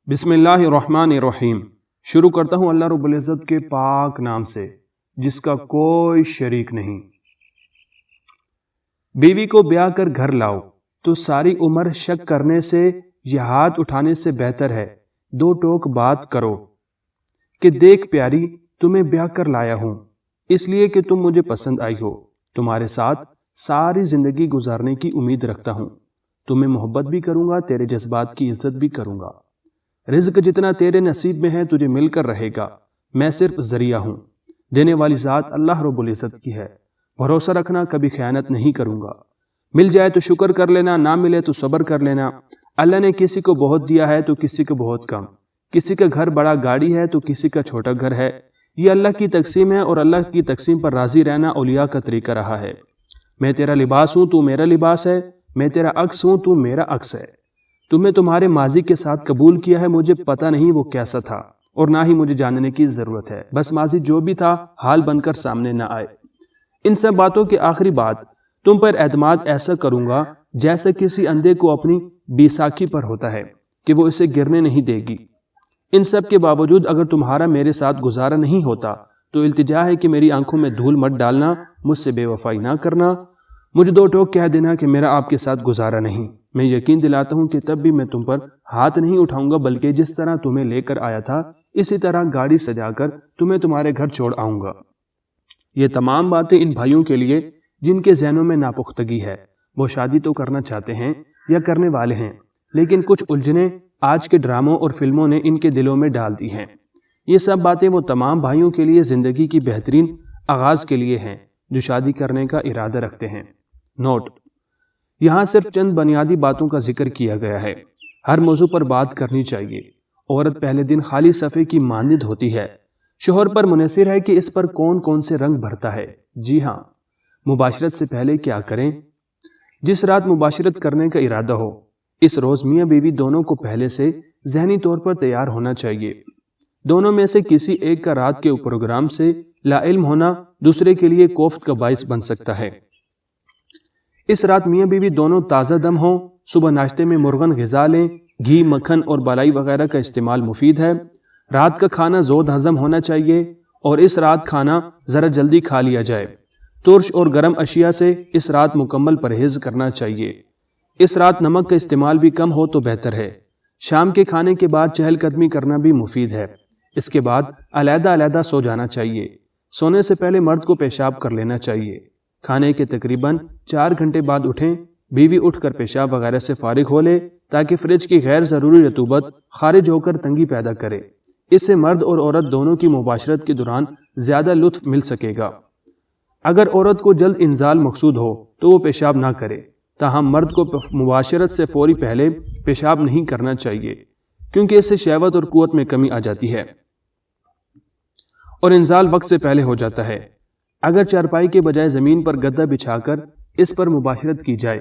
بسم اللہ الرحمن الرحیم۔ شروع کرتا ہوں اللہ رب العزت کے پاک نام سے جس کا کوئی شریک نہیں۔ بیوی کو بیاہ کر گھر لاؤ تو ساری عمر شک کرنے سے یہ ہاتھ اٹھانے سے بہتر ہے دو ٹوک بات کرو کہ دیکھ پیاری تمہیں بیاہ کر لایا ہوں اس لیے کہ تم مجھے پسند آئی ہو، تمہارے ساتھ ساری زندگی گزارنے کی امید رکھتا ہوں، تمہیں محبت بھی کروں گا، تیرے جذبات کی عزت بھی کروں گا، رزق جتنا تیرے نصیب میں ہے تجھے مل کر رہے گا، میں صرف ذریعہ ہوں، دینے والی ذات اللہ رب العزت کی ہے، بھروسہ رکھنا کبھی خیانت نہیں کروں گا، مل جائے تو شکر کر لینا، نہ ملے تو صبر کر لینا، اللہ نے کسی کو بہت دیا ہے تو کسی کو بہت کم، کسی کا گھر بڑا گاڑی ہے تو کسی کا چھوٹا گھر ہے، یہ اللہ کی تقسیم ہے اور اللہ کی تقسیم پر راضی رہنا اولیاء کا طریقہ رہا ہے، میں تیرا لباس ہوں تو میرا لباس ہے، میں تیرا عکس ہوں تو میرا عکس ہے، تمہیں تمہارے ماضی کے ساتھ قبول کیا ہے، مجھے پتہ نہیں وہ کیسا تھا اور نہ ہی مجھے جاننے کی ضرورت ہے، بس ماضی جو بھی تھا حال بن کر سامنے نہ آئے۔ ان سب باتوں کی آخری بات، تم پر اعتماد ایسا کروں گا جیسا کسی اندھے کو اپنی بیساکھی پر ہوتا ہے کہ وہ اسے گرنے نہیں دے گی۔ ان سب کے باوجود اگر تمہارا میرے ساتھ گزارا نہیں ہوتا تو التجا ہے کہ میری آنکھوں میں دھول مت ڈالنا، مجھ سے بے وفائی نہ کرنا، مجھے دو ٹوک کہہ دینا کہ میرا آپ کے ساتھ گزارا نہیں، میں یقین دلاتا ہوں کہ تب بھی میں تم پر ہاتھ نہیں اٹھاؤں گا، بلکہ جس طرح تمہیں لے کر آیا تھا اسی طرح گاڑی سجا کر تمہیں تمہارے گھر چھوڑ آؤں گا۔ یہ تمام باتیں ان بھائیوں کے لیے جن کے ذہنوں میں ناپختگی ہے، وہ شادی تو کرنا چاہتے ہیں یا کرنے والے ہیں لیکن کچھ الجھنیں آج کے ڈراموں اور فلموں نے ان کے دلوں میں ڈال دی ہیں۔ یہ سب باتیں وہ تمام بھائیوں کے لیے زندگی کی بہترین آغاز کے لیے ہیں جو شادی کرنے کا ارادہ رکھتے ہیں۔ نوٹ: یہاں صرف چند بنیادی باتوں کا ذکر کیا گیا ہے، ہر موضوع پر بات کرنی چاہیے۔ عورت پہلے دن خالی صفحے کی مانند ہوتی ہے، شوہر پر منحصر ہے کہ اس پر کون کون سے رنگ بھرتا ہے۔ جی ہاں، مباشرت سے پہلے کیا کریں؟ جس رات مباشرت کرنے کا ارادہ ہو اس روز میاں بیوی دونوں کو پہلے سے ذہنی طور پر تیار ہونا چاہیے۔ دونوں میں سے کسی ایک کا رات کے پروگرام سے لا علم ہونا دوسرے کے لیے کوفت کا باعث بن سکتا ہے۔ اس رات میاں بیوی دونوں تازہ دم ہوں، صبح ناشتے میں مرغن غذا لیں، گھی، مکھن اور بالائی وغیرہ کا استعمال مفید ہے۔ رات کا کھانا زود ہضم ہونا چاہیے اور اس رات کھانا ذرا جلدی کھا لیا جائے۔ ترش اور گرم اشیاء سے اس رات مکمل پرہیز کرنا چاہیے۔ اس رات نمک کا استعمال بھی کم ہو تو بہتر ہے۔ شام کے کھانے کے بعد چہل قدمی کرنا بھی مفید ہے۔ اس کے بعد علیحدہ علیحدہ سو جانا چاہیے۔ سونے سے پہلے مرد کو پیشاب کر لینا چاہیے۔ کھانے کے تقریباً 4 گھنٹے بعد اٹھیں، بیوی اٹھ کر پیشاب وغیرہ سے فارغ ہو لے تاکہ فریج کی غیر ضروری رطوبت خارج ہو کر تنگی پیدا کرے۔ اس سے مرد اور عورت دونوں کی مباشرت کے دوران زیادہ لطف مل سکے گا۔ اگر عورت کو جلد انزال مقصود ہو تو وہ پیشاب نہ کرے، تاہم مرد کو مباشرت سے فوری پہلے پیشاب نہیں کرنا چاہیے کیونکہ اس سے شہوت اور قوت میں کمی آ جاتی ہے اور انزال وقت سے پہلے ہو جاتا ہے۔ اگر چارپائی کے بجائے زمین پر گدا بچھا کر اس پر مباشرت کی جائے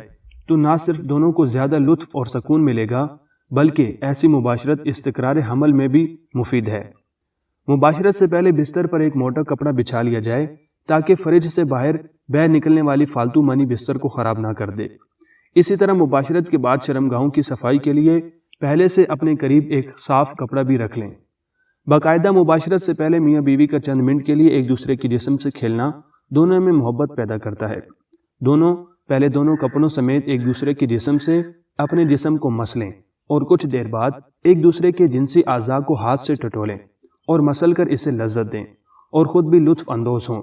تو نہ صرف دونوں کو زیادہ لطف اور سکون ملے گا بلکہ ایسی مباشرت استقرار حمل میں بھی مفید ہے۔ مباشرت سے پہلے بستر پر ایک موٹا کپڑا بچھا لیا جائے تاکہ فریج سے باہر بہہ نکلنے والی فالتو منی بستر کو خراب نہ کر دے۔ اسی طرح مباشرت کے بعد شرمگاہوں کی صفائی کے لیے پہلے سے اپنے قریب ایک صاف کپڑا بھی رکھ لیں۔ باقاعدہ مباشرت سے پہلے میاں بیوی کا چند منٹ کے لیے ایک دوسرے کے جسم سے کھیلنا دونوں میں محبت پیدا کرتا ہے۔ پہلے دونوں کپڑوں سمیت ایک دوسرے کے جسم سے اپنے جسم کو مس لیں اور کچھ دیر بعد ایک دوسرے کے جنسی اعضاء کو ہاتھ سے ٹٹولیں اور مسل کر اسے لذت دیں اور خود بھی لطف اندوز ہوں۔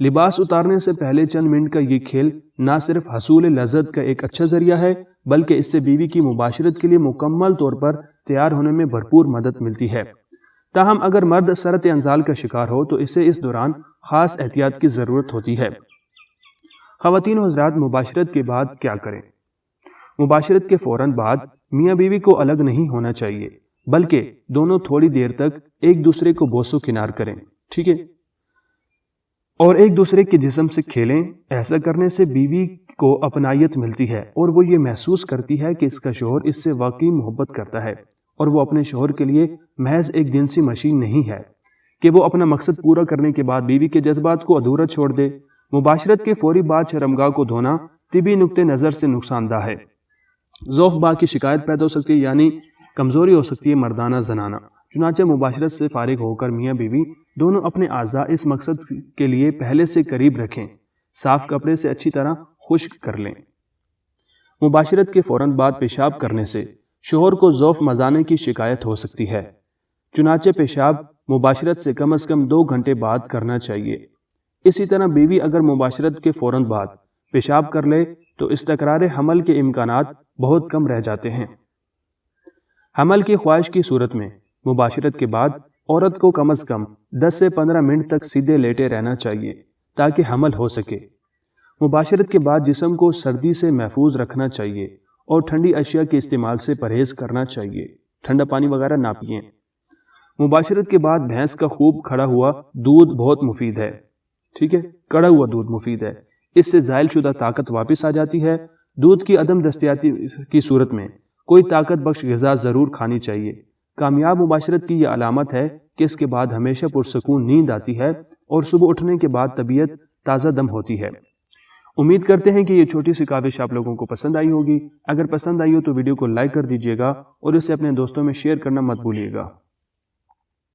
لباس اتارنے سے پہلے چند منٹ کا یہ کھیل نہ صرف حصول لذت کا ایک اچھا ذریعہ ہے بلکہ اس سے بیوی کی مباشرت کے لیے مکمل طور پر تیار ہونے میں بھرپور مدد ملتی ہے۔ تاہم اگر مرد سرط انزال کا شکار ہو تو اسے اس دوران خاص احتیاط کی ضرورت ہوتی ہے۔ خواتین و حضرات، مباشرت کے بعد کیا کریں؟ مباشرت کے فوراً بعد میاں بیوی کو الگ نہیں ہونا چاہیے بلکہ دونوں تھوڑی دیر تک ایک دوسرے کو بوسو کنار کریں، ٹھیک ہے، اور ایک دوسرے کے جسم سے کھیلیں۔ ایسا کرنے سے بیوی کو اپنائیت ملتی ہے اور وہ یہ محسوس کرتی ہے کہ اس کا شوہر اس سے واقعی محبت کرتا ہے اور وہ اپنے شوہر کے لیے محض ایک جنسی مشین نہیں ہے کہ وہ اپنا مقصد پورا کرنے کے بعد بیوی کے جذبات کو ادھورا چھوڑ دے۔ مباشرت کے فوری بعد شرمگاہ کو دھونا طبی نقطہ نظر سے نقصان دہ ہے۔ ذوف باغ کی شکایت پیدا ہو سکتی ہے، یعنی کمزوری ہو سکتی ہے مردانہ زنانہ۔ چنانچہ مباشرت سے فارغ ہو کر میاں بیوی دونوں اپنے اعضاء اس مقصد کے لیے پہلے سے قریب رکھیں، صاف کپڑے سے اچھی طرح خشک کر لیں۔ مباشرت کے فوراً بعد پیشاب کرنے سے شوہر کو ضعف مثانے کی شکایت ہو سکتی ہے، چنانچہ پیشاب مباشرت سے کم از کم 2 گھنٹے بعد کرنا چاہیے۔ اسی طرح بیوی اگر مباشرت کے فوراً بعد پیشاب کر لے تو استقرار حمل کے امکانات بہت کم رہ جاتے ہیں۔ حمل کی خواہش کی صورت میں مباشرت کے بعد عورت کو کم از کم 10 سے 15 منٹ تک سیدھے لیٹے رہنا چاہیے تاکہ حمل ہو سکے۔ مباشرت کے بعد جسم کو سردی سے محفوظ رکھنا چاہیے اور ٹھنڈی اشیاء کے استعمال سے پرہیز کرنا چاہیے، ٹھنڈا پانی وغیرہ نہ پئیں۔ مباشرت کے بعد بھینس کا خوب کھڑا ہوا دودھ بہت مفید ہے، ٹھیک ہے، کڑا ہوا دودھ مفید ہے، اس سے زائل شدہ طاقت واپس آ جاتی ہے۔ دودھ کی عدم دستیابی کی صورت میں کوئی طاقت بخش غذا ضرور کھانی چاہیے۔ کامیاب مباشرت کی یہ علامت ہے کہ اس کے بعد ہمیشہ پرسکون نیند آتی ہے اور صبح اٹھنے کے بعد طبیعت تازہ دم ہوتی ہے۔ امید کرتے ہیں کہ یہ چھوٹی سی کاوش آپ لوگوں کو پسند آئی ہوگی۔ اگر پسند آئی ہو تو ویڈیو کو لائک کر دیجیے گا اور اسے اپنے دوستوں میں شیئر کرنا مت بھولیے گا۔